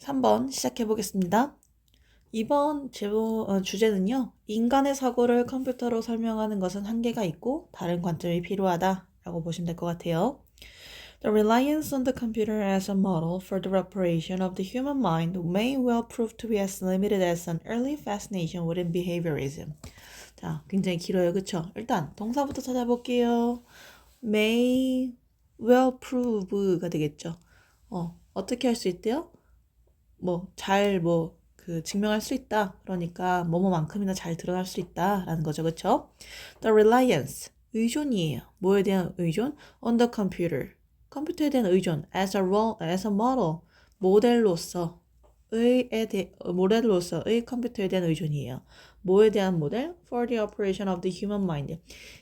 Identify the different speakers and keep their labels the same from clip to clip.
Speaker 1: 3번 시작해 보겠습니다. 이번 주제는요. 인간의 사고를 컴퓨터로 설명하는 것은 한계가 있고 다른 관점이 필요하다 라고 보시면 될 것 같아요. The reliance on the computer as a model for the operation of the human mind may well prove to be as limited as an early fascination with behaviorism. 자, 굉장히 길어요. 그쵸? 일단 동사부터 찾아볼게요. may well prove가 되겠죠. 어떻게 할 수 있대요? 증명할 수 있다. 그러니까 뭐뭐만큼이나 잘 드러날 수 있다라는 거죠. 그쵸? The reliance, 의존이에요. 뭐에 대한 의존? On the computer, 컴퓨터에 대한 의존. As a model, 모델로서의 컴퓨터에 대한 의존이에요. 뭐에 대한 모델? For the operation of the human mind.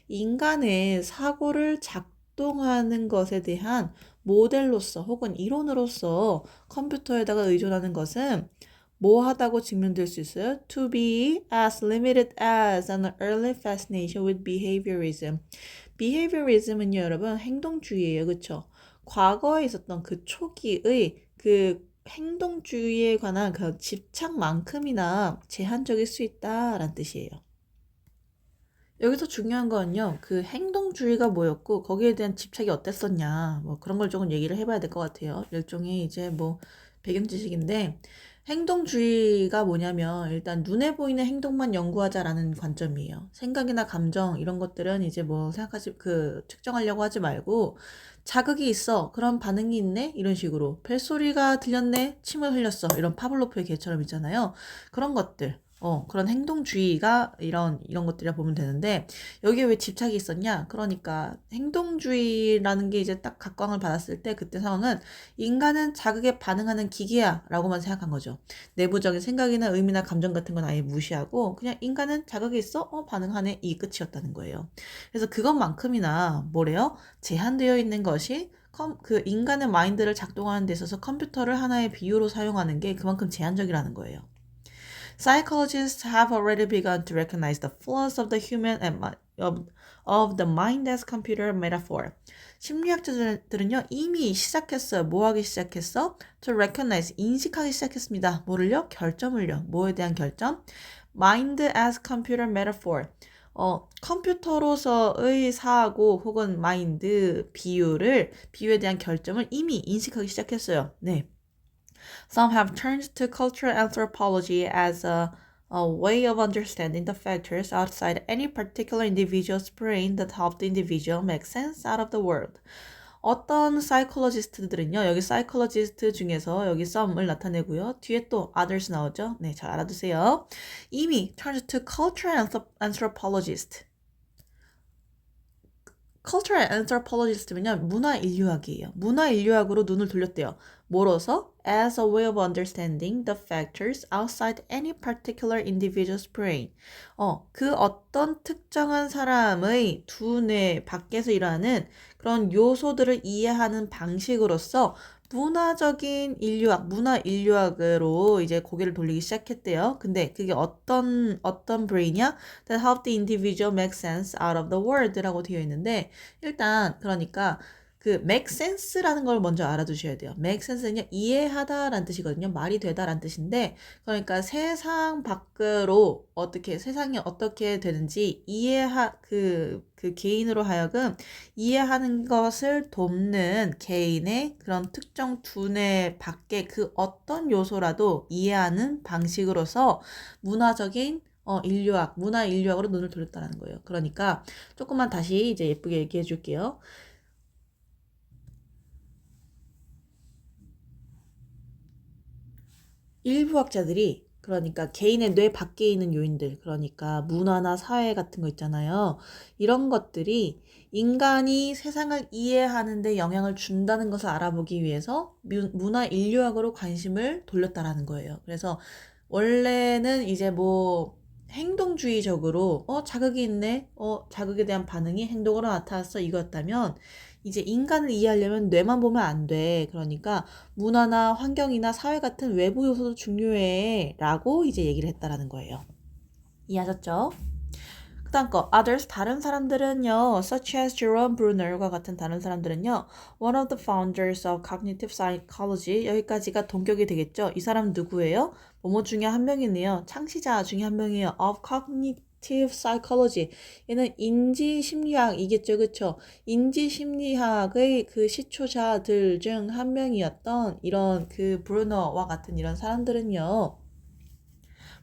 Speaker 1: 인간의 사고를 작동하는 것에 대한 모델로서 혹은 이론으로서 컴퓨터에다가 의존하는 것은 뭐 하다고 증명될 수 있어요? To be as limited as an early fascination with behaviorism. behaviorism은요, 여러분, 행동주의예요. 그쵸? 과거에 있었던 그 초기의 그 행동주의에 관한 그 집착만큼이나 제한적일 수 있다라는 뜻이에요. 여기서 중요한 건요, 그 행동주의가 뭐였고, 거기에 대한 집착이 어땠었냐, 그런 걸 조금 얘기를 해봐야 될 것 같아요. 일종의 이제 배경 지식인데, 행동주의가 뭐냐면, 일단 눈에 보이는 행동만 연구하자라는 관점이에요. 생각이나 감정, 이런 것들은 이제 측정하려고 하지 말고, 자극이 있어. 그런 반응이 있네? 이런 식으로. 벨소리가 들렸네? 침을 흘렸어. 이런 파블로프의 개처럼 있잖아요. 그런 것들. 그런 행동주의가 이런 것들이라 보면 되는데, 여기에 왜 집착이 있었냐? 그러니까 행동주의라는 게 이제 딱 각광을 받았을 때 그때 상황은 인간은 자극에 반응하는 기계야 라고만 생각한 거죠. 내부적인 생각이나 의미나 감정 같은 건 아예 무시하고 그냥 인간은 자극이 있어? 반응하네. 이 끝이었다는 거예요. 그래서 그것만큼이나 뭐래요? 제한되어 있는 것이 그 인간의 마인드를 작동하는 데 있어서 컴퓨터를 하나의 비유로 사용하는 게 그만큼 제한적이라는 거예요. Psychologists have already begun to recognize the flaws of the human and of the mind as computer metaphor. 심리학자들은요 이미 시작했어요. 뭐 하기 시작했어? To recognize, 인식하기 시작했습니다. 뭐를요? 결점을요. 뭐에 대한 결점? Mind as computer metaphor. 컴퓨터로서의 사고 혹은 마인드, 비유에 대한 결점을 이미 인식하기 시작했어요. 네. Some have turned to cultural anthropology as a way of understanding the factors outside any particular individual's brain that help the individual make sense out of the world. 어떤 사이콜로지스트들은요, 여기 사이콜로지스트 중에서 여기 some을 나타내고요. 뒤에 또 others 나오죠? 네, 잘 알아두세요. 이미 turned to cultural anthropologist. Cultural anthropologist면요, 문화인류학이에요. 문화인류학으로 눈을 돌렸대요. 뭐로서? As a way of understanding the factors outside any particular individual's brain. 그 어떤 특정한 사람의 두뇌 밖에서 일어나는 그런 요소들을 이해하는 방식으로서 문화적인 인류학, 문화 인류학으로 이제 고개를 돌리기 시작했대요. 근데 그게 어떤 brain이야? That help the individual make sense out of the world라고 되어 있는데 일단 그러니까 그 make sense라는 걸 먼저 알아두셔야 돼요. make sense는요 이해하다라는 뜻이거든요. 말이 되다라는 뜻인데 그러니까 세상이 어떻게 되는지 그 개인으로 하여금 이해하는 것을 돕는 개인의 그런 특정 두뇌 밖에 그 어떤 요소라도 이해하는 방식으로서 문화적인 문화 인류학으로 눈을 돌렸다는 거예요. 그러니까 조금만 다시 이제 예쁘게 얘기해 줄게요. 일부 학자들이 그러니까 개인의 뇌 밖에 있는 요인들, 그러니까 문화나 사회 같은 거 있잖아요. 이런 것들이 인간이 세상을 이해하는 데 영향을 준다는 것을 알아보기 위해서 문화 인류학으로 관심을 돌렸다라는 거예요. 그래서 원래는 이제 행동주의적으로 자극이 있네. 자극에 대한 반응이 행동으로 나타났어. 이거였다면 이제 인간을 이해하려면 뇌만 보면 안 돼. 그러니까 문화나 환경이나 사회 같은 외부 요소도 중요해. 라고 이제 얘기를 했다라는 거예요. 이해하셨죠? 다음 거 others 다른 사람들은요 such as Jerome Bruner과 같은 다른 사람들은요 one of the founders of cognitive psychology 여기까지가 동격이 되겠죠. 이 사람 누구예요? 뭐뭐 중에 한 명이네요. 창시자 중에 한 명이에요. of cognitive psychology 얘는 인지심리학이겠죠. 그쵸? 인지심리학의 그 시초자들 중 한 명이었던 이런 그 브루너와 같은 이런 사람들은요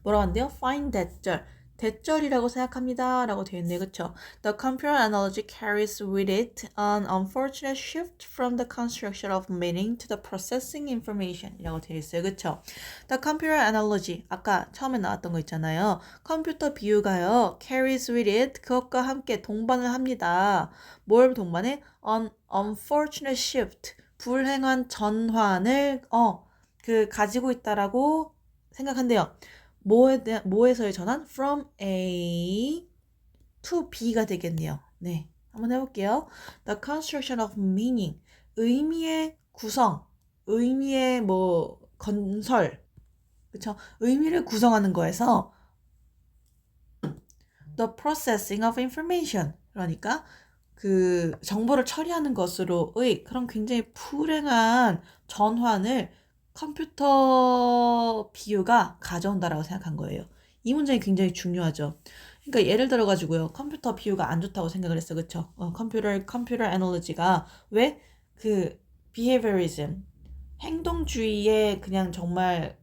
Speaker 1: 뭐라고 한대요? find that 대절이라고 생각합니다. 라고 되어 있네요. 그쵸? The computer analogy carries with it an unfortunate shift from the construction of meaning to the processing information 이라고 되어 있어요. 그쵸? The computer analogy 아까 처음에 나왔던 거 있잖아요. 컴퓨터 비유가요. carries with it 그것과 함께 동반을 합니다. 뭘 동반해? An unfortunate shift 불행한 전환을 가지고 있다라고 생각한대요. 뭐에서의 전환? From A to B가 되겠네요. 네, 한번 해볼게요. The construction of meaning, 의미의 구성, 의미의 건설, 그쵸? 의미를 구성하는 거에서 the processing of information, 그러니까 그 정보를 처리하는 것으로의 그런 굉장히 불행한 전환을 컴퓨터 비유가 가져온다라고 생각한 거예요. 이 문장이 굉장히 중요하죠. 그러니까 예를 들어 가지고요. 컴퓨터 비유가 안 좋다고 생각을 했어. 그쵸? 컴퓨터 애널로지가 왜? 그 behaviorism 행동주의에 그냥 정말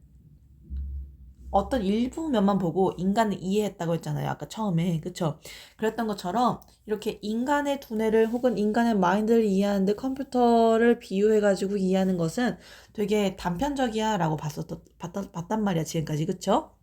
Speaker 1: 어떤 일부 면만 보고 인간을 이해했다고 했잖아요. 아까 처음에. 그쵸? 그랬던 것처럼 이렇게 인간의 두뇌를 혹은 인간의 마인드를 이해하는데 컴퓨터를 비유해가지고 이해하는 것은 되게 단편적이야 라고 봤단 말이야. 지금까지. 그쵸?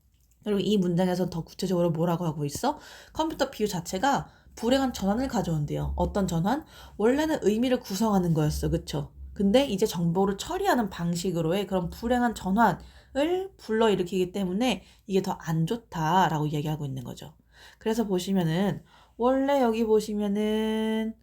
Speaker 1: 그리고 이 문장에서 더 구체적으로 뭐라고 하고 있어? 컴퓨터 비유 자체가 불행한 전환을 가져온대요. 어떤 전환? 원래는 의미를 구성하는 거였어. 그쵸? 근데 이제 정보를 처리하는 방식으로의 그런 불행한 전환을 불러일으키기 때문에 이게 더 안 좋다라고 얘기하고 있는 거죠. 그래서 보시면은 원래 여기 보시면은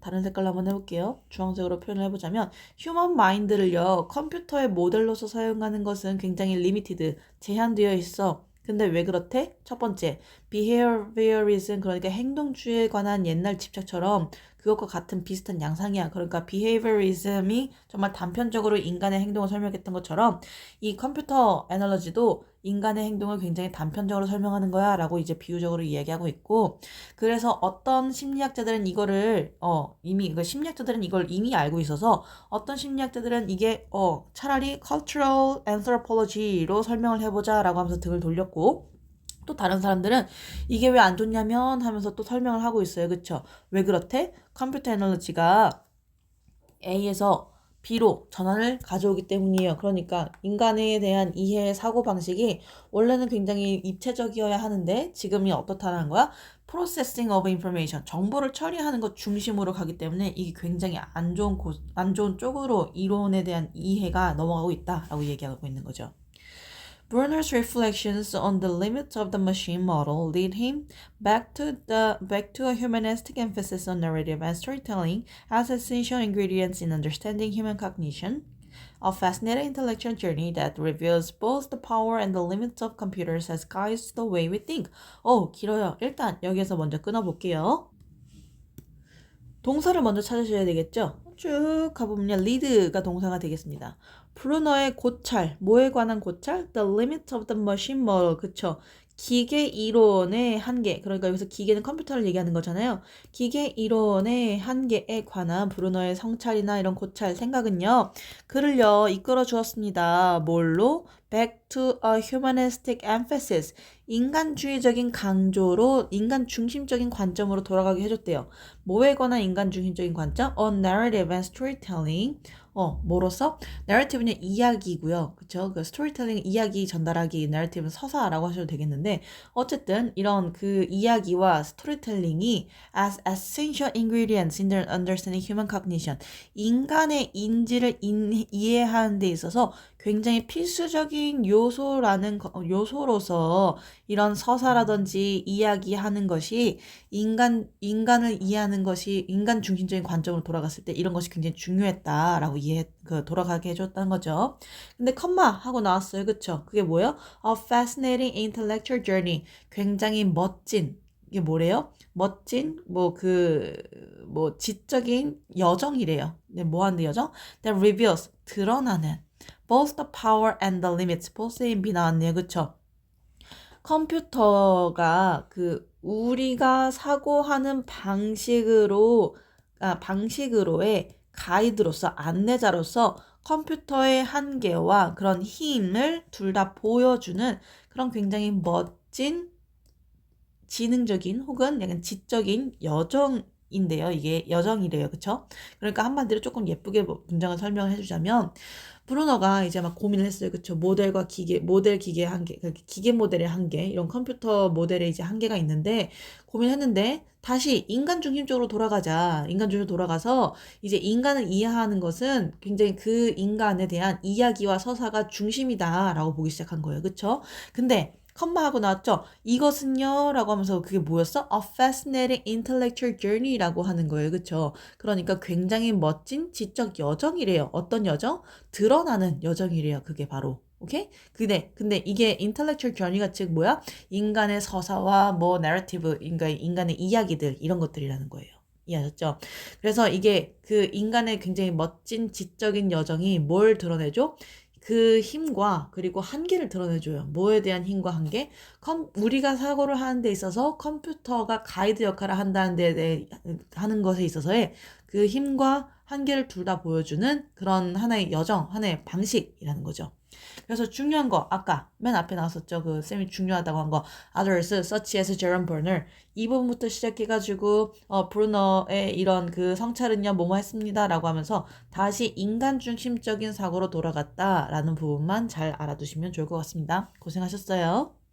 Speaker 1: 다른 색깔로 한번 해볼게요. 주황색으로 표현을 해보자면 휴먼 마인드를요. 컴퓨터의 모델로서 사용하는 것은 굉장히 리미티드, 제한되어 있어. 근데 왜 그렇대? 첫 번째, behaviorism 그러니까 행동주의에 관한 옛날 집착처럼 그것과 같은 비슷한 양상이야. 그러니까 behaviorism이 정말 단편적으로 인간의 행동을 설명했던 것처럼 이 컴퓨터 애널로지도 인간의 행동을 굉장히 단편적으로 설명하는 거야 라고 이제 비유적으로 이야기하고 있고 그래서 어떤 심리학자들은 이거를 심리학자들은 이걸 이미 알고 있어서 어떤 심리학자들은 이게 차라리 cultural anthropology로 설명을 해보자 라고 하면서 등을 돌렸고 또 다른 사람들은 이게 왜 안 좋냐면 하면서 또 설명을 하고 있어요. 그쵸? 왜 그렇대? 컴퓨터 애널로지가 A에서 B로 전환을 가져오기 때문이에요. 그러니까 인간에 대한 이해 사고방식이 원래는 굉장히 입체적이어야 하는데 지금이 어떻다는 거야? Processing of information, 정보를 처리하는 것 중심으로 가기 때문에 이게 굉장히 안 좋은 쪽으로 이론에 대한 이해가 넘어가고 있다라고 얘기하고 있는 거죠. Bruner's reflections on the limits of the machine model lead him back to a humanistic emphasis on narrative and storytelling as essential ingredients in understanding human cognition, a fascinating intellectual journey that reveals both the power and the limits of computers as guides the way we think. 길어요. 일단 여기에서 먼저 끊어볼게요. 동사를 먼저 찾으셔야 되겠죠? 쭉 가보면 lead가 동사가 되겠습니다. 브루너의 고찰, 뭐에 관한 고찰? The limit of the machine model, 그쵸? 기계 이론의 한계, 그러니까 여기서 기계는 컴퓨터를 얘기하는 거잖아요. 기계 이론의 한계에 관한 브루너의 성찰이나 이런 고찰 생각은요. 그를요 이끌어 주었습니다. 뭘로? Back to a humanistic emphasis. 인간주의적인 강조로 인간 중심적인 관점으로 돌아가게 해줬대요. 뭐에 관한 인간 중심적인 관점? On narrative and storytelling. 뭐로써? narrative는 이야기고요. 그쵸? 그 storytelling 이야기 전달하기, narrative는 서사라고 하셔도 되겠는데 어쨌든 이런 그 이야기와 스토리텔링이 as essential ingredients in their understanding human cognition. 인간의 인지를 이해하는 데 있어서 굉장히 필수적인 요소로서 이런 서사라든지 이야기하는 것이 인간을 이해하는 것이 인간 중심적인 관점으로 돌아갔을 때 이런 것이 굉장히 중요했다라고 돌아가게 해줬다는 거죠. 근데 컴마 하고 나왔어요. 그쵸? 그게 뭐예요? A fascinating intellectual journey. 굉장히 멋진 이게 뭐래요? 멋진 지적인 여정이래요. 네, 뭐 하는 여정? That reveals 드러나는 both the power and the limits. both A and B 나왔네요. 그쵸? 컴퓨터가 우리가 사고하는 방식으로의 가이드로서 안내자로서 컴퓨터의 한계와 그런 힘을 둘 다 보여주는 그런 굉장히 멋진 지능적인 혹은 약간 지적인 여정인데요. 이게 여정이래요. 그쵸? 그러니까 한마디로 조금 예쁘게 문장을 설명을 해주자면 브루너가 이제 막 고민을 했어요. 그쵸? 모델과 모델 기계의 한계, 기계 모델의 한계, 이런 컴퓨터 모델의 이제 한계가 있는데 고민했는데 다시 인간 중심적으로 돌아가자. 인간 중심으로 돌아가서 이제 인간을 이해하는 것은 굉장히 그 인간에 대한 이야기와 서사가 중심이다라고 보기 시작한 거예요. 그쵸? 근데 컴마하고 나왔죠? 이것은요? 라고 하면서 그게 뭐였어? A fascinating intellectual journey라고 하는 거예요. 그쵸? 그러니까 굉장히 멋진 지적 여정이래요. 어떤 여정? 드러나는 여정이래요. 그게 바로. 오케이? 근데 이게 intellectual journey가 즉 뭐야? 인간의 서사와 뭐 narrative, 인간의 이야기들 이런 것들이라는 거예요. 이해하셨죠? 그래서 이게 그 인간의 굉장히 멋진 지적인 여정이 뭘 드러내죠? 그 힘과 그리고 한계를 드러내줘요. 뭐에 대한 힘과 한계? 우리가 사고를 하는 데 있어서 컴퓨터가 가이드 역할을 한다는 데 대해 하는 것에 있어서의 그 힘과 한계를 둘 다 보여주는 그런 하나의 여정, 하나의 방식이라는 거죠. 그래서 중요한 거 아까 맨 앞에 나왔었죠. 그 쌤이 중요하다고 한 거 others such as Jerome Bernal 이 부분부터 시작해가지고 브루너의 이런 그 성찰은요 뭐뭐 했습니다 라고 하면서 다시 인간 중심적인 사고로 돌아갔다라는 부분만 잘 알아두시면 좋을 것 같습니다. 고생하셨어요.